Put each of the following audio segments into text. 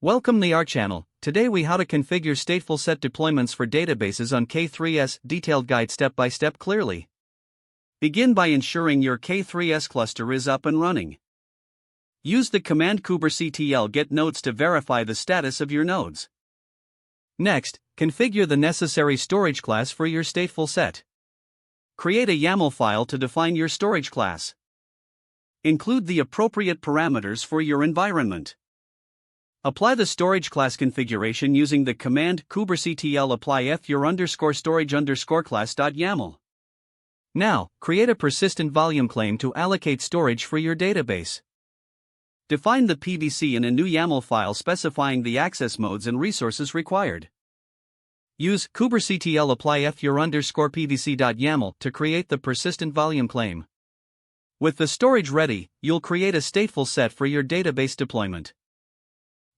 Welcome to our channel. Today we how to configure StatefulSet deployments for databases on k3s, detailed guide step by step clearly. Begin by ensuring your k3s cluster is up and running. Use the command kubectl get nodes to verify the status of your nodes. Next, configure the necessary storage class for your StatefulSet. Create a YAML file to define your storage class. Include the appropriate parameters for your environment. Apply the storage class configuration using the command kubectl apply storage_class.yaml. Now, create a persistent volume claim to allocate storage for your database. Define the PVC in a new YAML file specifying the access modes and resources required. Use kubectl apply PVC.yaml to create the persistent volume claim. With the storage ready, you'll create a StatefulSet for your database deployment.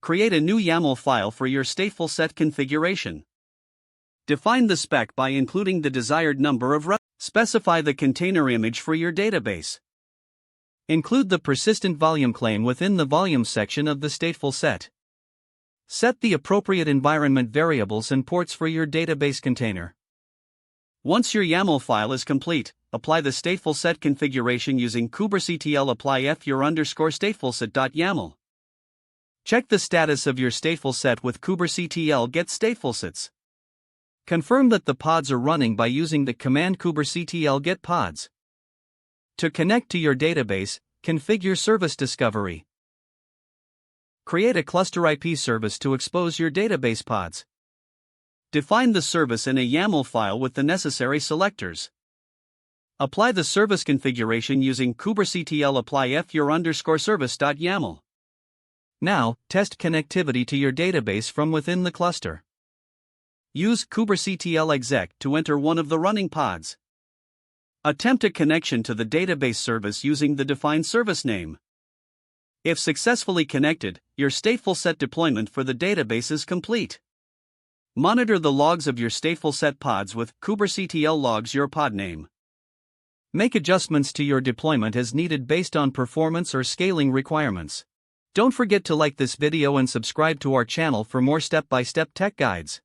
Create a new YAML file for your StatefulSet configuration. Define the spec by including the desired number of Specify the container image for your database. Include the persistent volume claim within the volume section of the StatefulSet. Set the appropriate environment variables and ports for your database container. Once your YAML file is complete, apply the StatefulSet configuration using kubectl apply statefulset.yaml. Check the status of your StatefulSet with kubectl get statefulsets. Confirm that the pods are running by using the command kubectl get pods. To connect to your database, configure service discovery. Create a cluster IP service to expose your database pods. Define the service in a YAML file with the necessary selectors. Apply the service configuration using kubectl apply service.yaml. Now, test connectivity to your database from within the cluster. Use kubectl exec to enter one of the running pods. Attempt a connection to the database service using the defined service name. If successfully connected, your StatefulSet deployment for the database is complete. Monitor the logs of your StatefulSet pods with kubectl logs your pod name. Make adjustments to your deployment as needed based on performance or scaling requirements. Don't forget to like this video and subscribe to our channel for more step-by-step tech guides.